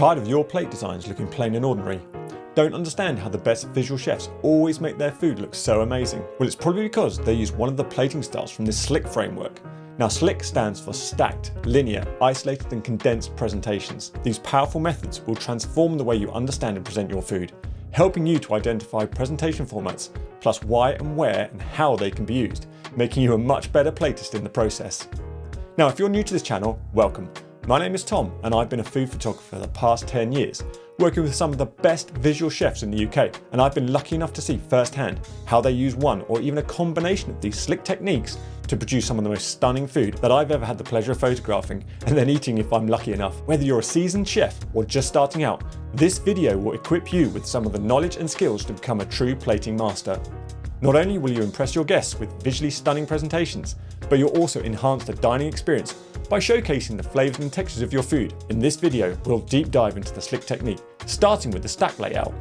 Tired of your plate designs looking plain and ordinary? Don't understand how the best visual chefs always make their food look so amazing? Well, it's probably because they use one of the plating styles from the S.L.I.C framework. Now, S.L.I.C stands for stacked, linear, isolated and condensed presentations. These powerful methods will transform the way you understand and present your food, helping you to identify presentation formats, plus why and where and how they can be used, making you a much better platist in the process. Now, if you're new to this channel, welcome. My name is Tom and I've been a food photographer for the past 10 years, working with some of the best visual chefs in the UK, and I've been lucky enough to see firsthand how they use one or even a combination of these slick techniques to produce some of the most stunning food that I've ever had the pleasure of photographing and then eating if I'm lucky enough. Whether you're a seasoned chef or just starting out, this video will equip you with some of the knowledge and skills to become a true plating master. Not only will you impress your guests with visually stunning presentations, but you'll also enhance the dining experience by showcasing the flavours and textures of your food. In this video, we'll deep dive into the S.L.I.C technique, starting with the stack layout.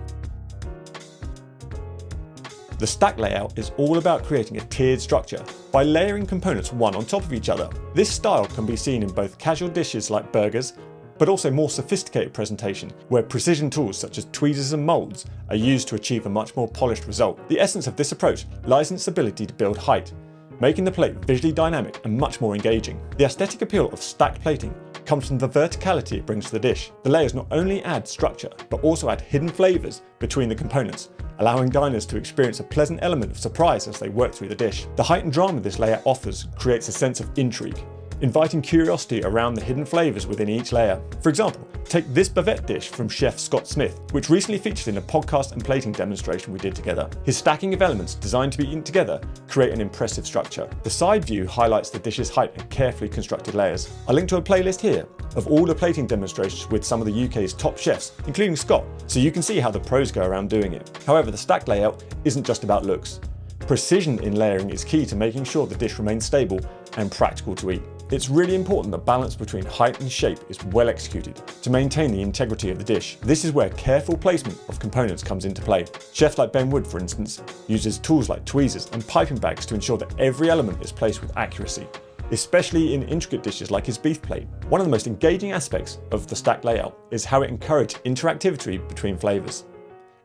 The stack layout is all about creating a tiered structure by layering components one on top of each other. This style can be seen in both casual dishes like burgers, but also more sophisticated presentation, where precision tools such as tweezers and moulds are used to achieve a much more polished result. The essence of this approach lies in its ability to build height, making the plate visually dynamic and much more engaging. The aesthetic appeal of stacked plating comes from the verticality it brings to the dish. The layers not only add structure, but also add hidden flavours between the components, allowing diners to experience a pleasant element of surprise as they work through the dish. The height and drama this layout offers creates a sense of intrigue, inviting curiosity around the hidden flavours within each layer. For example, take this bavette dish from Chef Scott Smith, which recently featured in a podcast and plating demonstration we did together. His stacking of elements designed to be eaten together create an impressive structure. The side view highlights the dish's height and carefully constructed layers. I'll link to a playlist here of all the plating demonstrations with some of the UK's top chefs, including Scott, so you can see how the pros go around doing it. However, the stack layout isn't just about looks. Precision in layering is key to making sure the dish remains stable and practical to eat. It's really important that balance between height and shape is well executed to maintain the integrity of the dish. This is where careful placement of components comes into play. Chefs like Ben Wood, for instance, uses tools like tweezers and piping bags to ensure that every element is placed with accuracy, especially in intricate dishes like his beef plate. One of the most engaging aspects of the stack layout is how it encourages interactivity between flavours.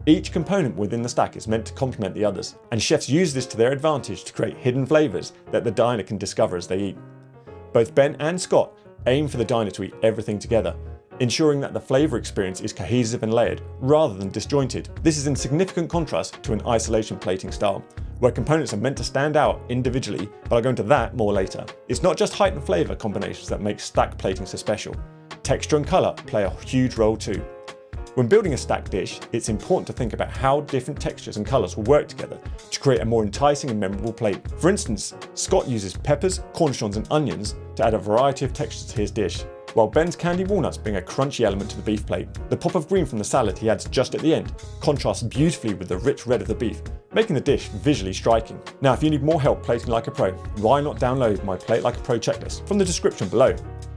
Each component within the stack is meant to complement the others, and chefs use this to their advantage to create hidden flavours that the diner can discover as they eat. Both Ben and Scott aim for the diner to eat everything together, ensuring that the flavour experience is cohesive and layered rather than disjointed. This is in significant contrast to an isolation plating style, where components are meant to stand out individually, but I'll go into that more later. It's not just height and flavour combinations that make stack plating so special. Texture and colour play a huge role too. When building a stacked dish, it's important to think about how different textures and colours will work together to create a more enticing and memorable plate. For instance, Scott uses peppers, cornichons and onions to add a variety of textures to his dish, while Ben's candied walnuts bring a crunchy element to the beef plate. The pop of green from the salad he adds just at the end contrasts beautifully with the rich red of the beef, making the dish visually striking. Now, if you need more help plating like a pro, why not download my Plate Like a Pro checklist from the description below.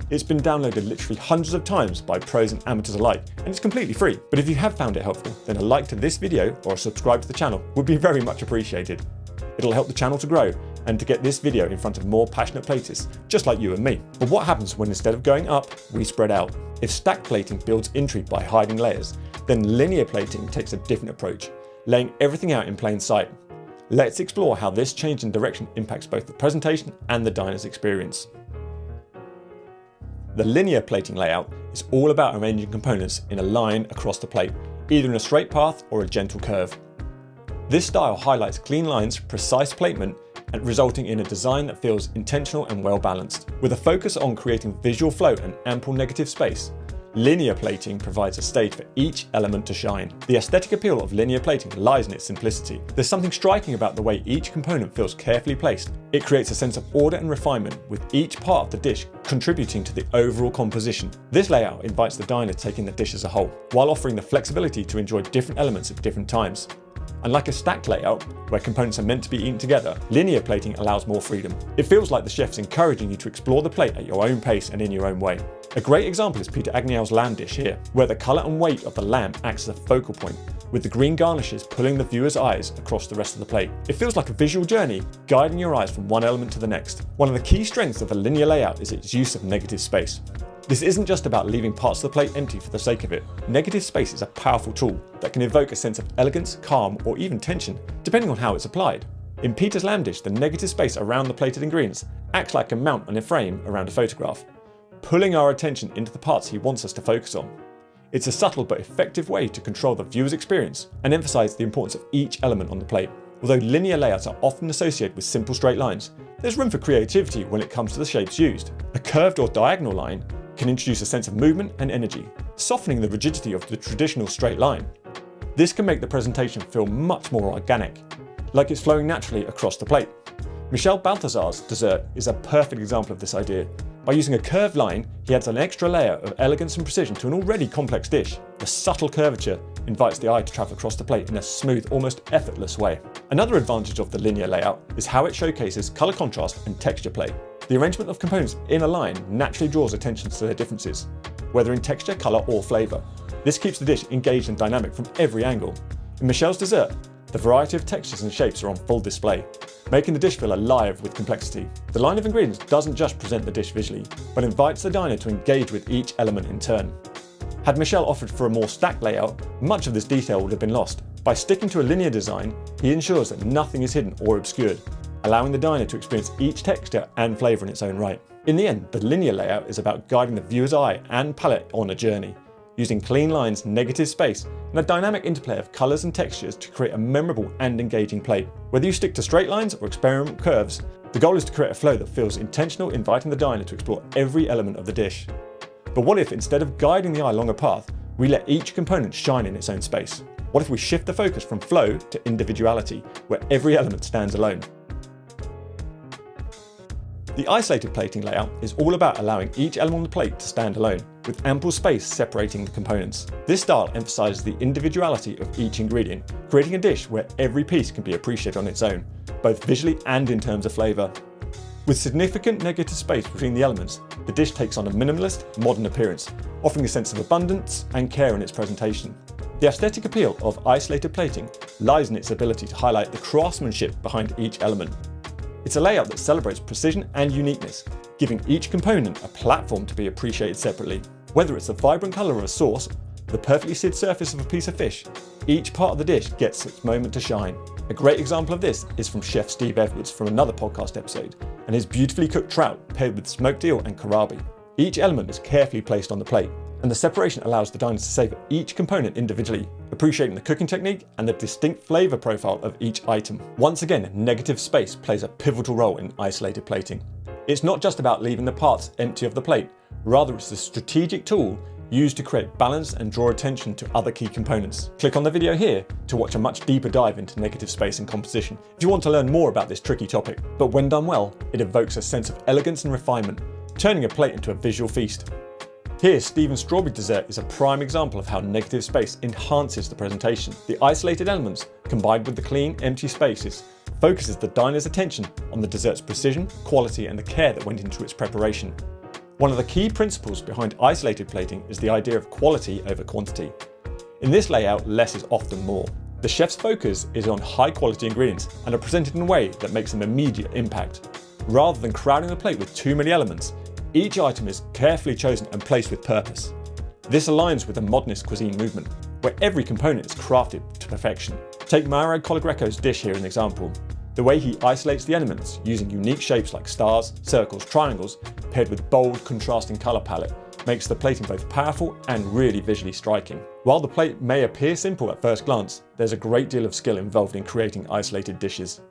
It's been downloaded literally hundreds of times by pros and amateurs alike, and it's completely free. But if you have found it helpful, then a like to this video or a subscribe to the channel would be very much appreciated. It'll help the channel to grow and to get this video in front of more passionate platists, just like you and me. But what happens when instead of going up, we spread out? If stack plating builds intrigue by hiding layers, then linear plating takes a different approach, laying everything out in plain sight. Let's explore how this change in direction impacts both the presentation and the diner's experience. The linear plating layout is all about arranging components in a line across the plate, either in a straight path or a gentle curve. This style highlights clean lines, precise placement, and resulting in a design that feels intentional and well balanced. With a focus on creating visual flow and ample negative space, linear plating provides a stage for each element to shine. The aesthetic appeal of linear plating lies in its simplicity. There's something striking about the way each component feels carefully placed. It creates a sense of order and refinement, with each part of the dish contributing to the overall composition. This layout invites the diner to take in the dish as a whole, while offering the flexibility to enjoy different elements at different times. Unlike a stacked layout, where components are meant to be eaten together, linear plating allows more freedom. It feels like the chef's encouraging you to explore the plate at your own pace and in your own way. A great example is Peter Agnel's lamb dish here, where the colour and weight of the lamb acts as a focal point, with the green garnishes pulling the viewer's eyes across the rest of the plate. It feels like a visual journey, guiding your eyes from one element to the next. One of the key strengths of the linear layout is its use of negative space. This isn't just about leaving parts of the plate empty for the sake of it. Negative space is a powerful tool that can evoke a sense of elegance, calm, or even tension, depending on how it's applied. In Peter's lamb dish, the negative space around the plated ingredients acts like a mount on a frame around a photograph, pulling our attention into the parts he wants us to focus on. It's a subtle but effective way to control the viewer's experience and emphasize the importance of each element on the plate. Although linear layouts are often associated with simple straight lines, there's room for creativity when it comes to the shapes used. A curved or diagonal line can introduce a sense of movement and energy, softening the rigidity of the traditional straight line. This can make the presentation feel much more organic, like it's flowing naturally across the plate. Michel Balthazar's dessert is a perfect example of this idea. By using a curved line, he adds an extra layer of elegance and precision to an already complex dish. The subtle curvature invites the eye to travel across the plate in a smooth, almost effortless way. Another advantage of the linear layout is how it showcases colour contrast and texture play. The arrangement of components in a line naturally draws attention to their differences, whether in texture, colour or flavour. This keeps the dish engaged and dynamic from every angle. In Michel's dessert, the variety of textures and shapes are on full display, making the dish feel alive with complexity. The line of ingredients doesn't just present the dish visually, but invites the diner to engage with each element in turn. Had Michel opted for a more stacked layout, much of this detail would have been lost. By sticking to a linear design, he ensures that nothing is hidden or obscured, allowing the diner to experience each texture and flavour in its own right. In the end, the linear layout is about guiding the viewer's eye and palette on a journey, using clean lines, negative space, and a dynamic interplay of colours and textures to create a memorable and engaging plate. Whether you stick to straight lines or experiment with curves, the goal is to create a flow that feels intentional, inviting the diner to explore every element of the dish. But what if, instead of guiding the eye along a path, we let each component shine in its own space? What if we shift the focus from flow to individuality, where every element stands alone? The isolated plating layout is all about allowing each element on the plate to stand alone, with ample space separating the components. This style emphasises the individuality of each ingredient, creating a dish where every piece can be appreciated on its own, both visually and in terms of flavour. With significant negative space between the elements, the dish takes on a minimalist, modern appearance, offering a sense of abundance and care in its presentation. The aesthetic appeal of isolated plating lies in its ability to highlight the craftsmanship behind each element. It's a layout that celebrates precision and uniqueness, giving each component a platform to be appreciated separately. Whether it's the vibrant colour of a sauce, or the perfectly seared surface of a piece of fish, each part of the dish gets its moment to shine. A great example of this is from Chef Steve Edwards from another podcast episode, and his beautifully cooked trout paired with smoked eel and kohlrabi. Each element is carefully placed on the plate, and the separation allows the diners to savour each component individually, appreciating the cooking technique and the distinct flavour profile of each item. Once again, negative space plays a pivotal role in isolated plating. It's not just about leaving the parts empty of the plate, rather it's a strategic tool used to create balance and draw attention to other key components. Click on the video here to watch a much deeper dive into negative space and composition if you want to learn more about this tricky topic. But when done well, it evokes a sense of elegance and refinement, turning a plate into a visual feast. Here, Stephen's strawberry dessert is a prime example of how negative space enhances the presentation. The isolated elements, combined with the clean, empty spaces, focuses the diner's attention on the dessert's precision, quality, and the care that went into its preparation. One of the key principles behind isolated plating is the idea of quality over quantity. In this layout, less is often more. The chef's focus is on high-quality ingredients and are presented in a way that makes an immediate impact. Rather than crowding the plate with too many elements, each item is carefully chosen and placed with purpose. This aligns with the modernist cuisine movement, where every component is crafted to perfection. Take Mauro Colagreco's dish here as an example. The way he isolates the elements using unique shapes like stars, circles, triangles, paired with bold, contrasting colour palette, makes the plating both powerful and really visually striking. While the plate may appear simple at first glance, there's a great deal of skill involved in creating isolated dishes.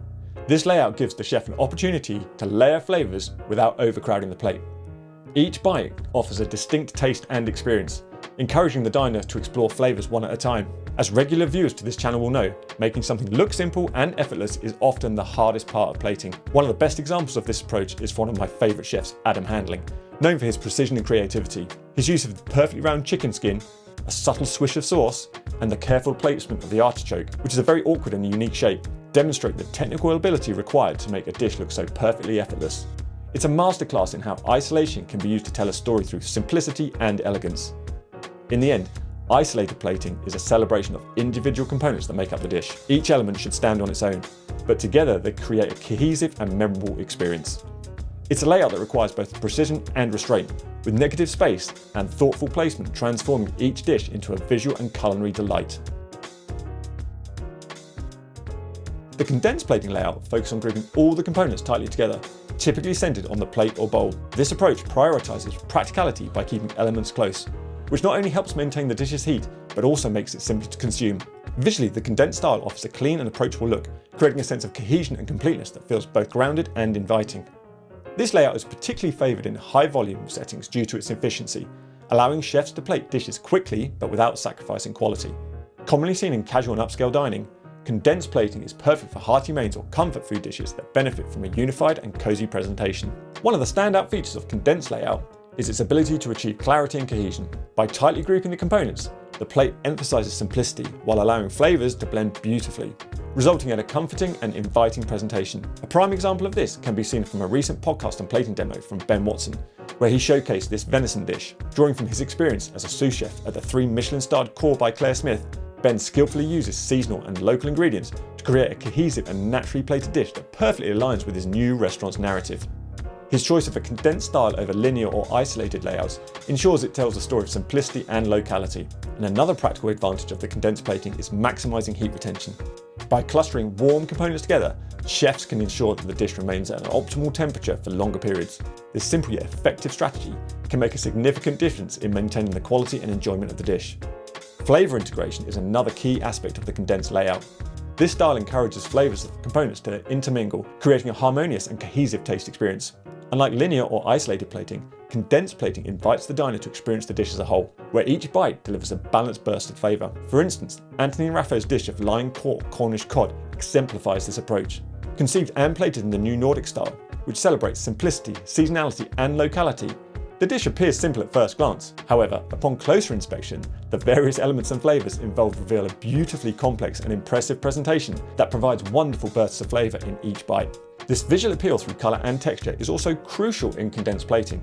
This layout gives the chef an opportunity to layer flavours without overcrowding the plate. Each bite offers a distinct taste and experience, encouraging the diner to explore flavours one at a time. As regular viewers to this channel will know, making something look simple and effortless is often the hardest part of plating. One of the best examples of this approach is one of my favourite chefs, Adam Handling, known for his precision and creativity. His use of the perfectly round chicken skin, a subtle swish of sauce, and the careful placement of the artichoke, which is a very awkward and unique shape, demonstrate the technical ability required to make a dish look so perfectly effortless. It's a masterclass in how isolation can be used to tell a story through simplicity and elegance. In the end, isolated plating is a celebration of individual components that make up the dish. Each element should stand on its own, but together they create a cohesive and memorable experience. It's a layout that requires both precision and restraint, with negative space and thoughtful placement transforming each dish into a visual and culinary delight. The condensed plating layout focuses on grouping all the components tightly together, typically centered on the plate or bowl. This approach prioritizes practicality by keeping elements close, which not only helps maintain the dish's heat, but also makes it simple to consume. Visually, the condensed style offers a clean and approachable look, creating a sense of cohesion and completeness that feels both grounded and inviting. This layout is particularly favoured in high-volume settings due to its efficiency, allowing chefs to plate dishes quickly but without sacrificing quality. Commonly seen in casual and upscale dining, condensed plating is perfect for hearty mains or comfort food dishes that benefit from a unified and cosy presentation. One of the standout features of condensed layout is its ability to achieve clarity and cohesion. By tightly grouping the components, the plate emphasises simplicity while allowing flavours to blend beautifully, resulting in a comforting and inviting presentation. A prime example of this can be seen from a recent podcast and plating demo from Ben Watson, where he showcased this venison dish. Drawing from his experience as a sous chef at the 3 Michelin-starred Core by Claire Smith, Ben skillfully uses seasonal and local ingredients to create a cohesive and naturally plated dish that perfectly aligns with his new restaurant's narrative. His choice of a condensed style over linear or isolated layouts ensures it tells a story of simplicity and locality. And another practical advantage of the condensed plating is maximising heat retention. By clustering warm components together, chefs can ensure that the dish remains at an optimal temperature for longer periods. This simple yet effective strategy can make a significant difference in maintaining the quality and enjoyment of the dish. Flavour integration is another key aspect of the condensed layout. This style encourages flavours of the components to intermingle, creating a harmonious and cohesive taste experience. Unlike linear or isolated plating, condensed plating invites the diner to experience the dish as a whole, where each bite delivers a balanced burst of flavour. For instance, Anthony and Raphael's dish of line caught Cornish cod exemplifies this approach. Conceived and plated in the new Nordic style, which celebrates simplicity, seasonality and locality, the dish appears simple at first glance. However, upon closer inspection, the various elements and flavours involved reveal a beautifully complex and impressive presentation that provides wonderful bursts of flavour in each bite. This visual appeal through colour and texture is also crucial in condensed plating.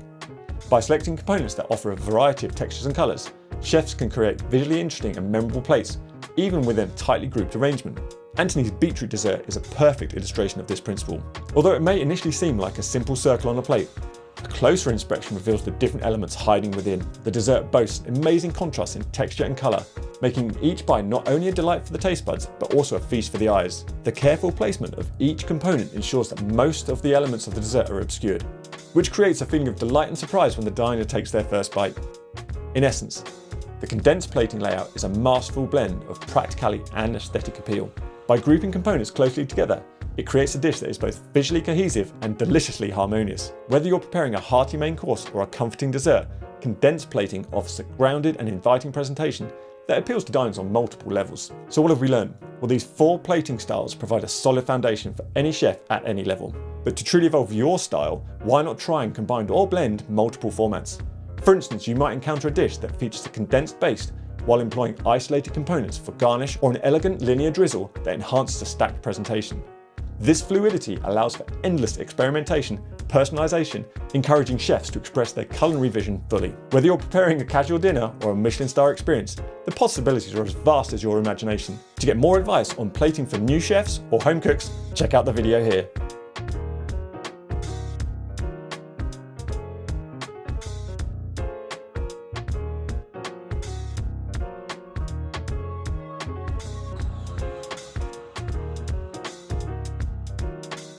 By selecting components that offer a variety of textures and colours, chefs can create visually interesting and memorable plates, even within a tightly grouped arrangement. Anthony's beetroot dessert is a perfect illustration of this principle. Although it may initially seem like a simple circle on a plate, a closer inspection reveals the different elements hiding within. The dessert boasts amazing contrast in texture and colour, making each bite not only a delight for the taste buds, but also a feast for the eyes. The careful placement of each component ensures that most of the elements of the dessert are obscured, which creates a feeling of delight and surprise when the diner takes their first bite. In essence, the condensed plating layout is a masterful blend of practicality and aesthetic appeal. By grouping components closely together, it creates a dish that is both visually cohesive and deliciously harmonious. Whether you're preparing a hearty main course or a comforting dessert, condensed plating offers a grounded and inviting presentation that appeals to diners on multiple levels. So what have we learned? Well, these 4 plating styles provide a solid foundation for any chef at any level. But to truly evolve your style, why not try and combine or blend multiple formats? For instance, you might encounter a dish that features a condensed base while employing isolated components for garnish, or an elegant linear drizzle that enhances a stacked presentation. This fluidity allows for endless experimentation, personalisation, encouraging chefs to express their culinary vision fully. Whether you're preparing a casual dinner or a Michelin star experience, the possibilities are as vast as your imagination. To get more advice on plating for new chefs or home cooks, check out the video here.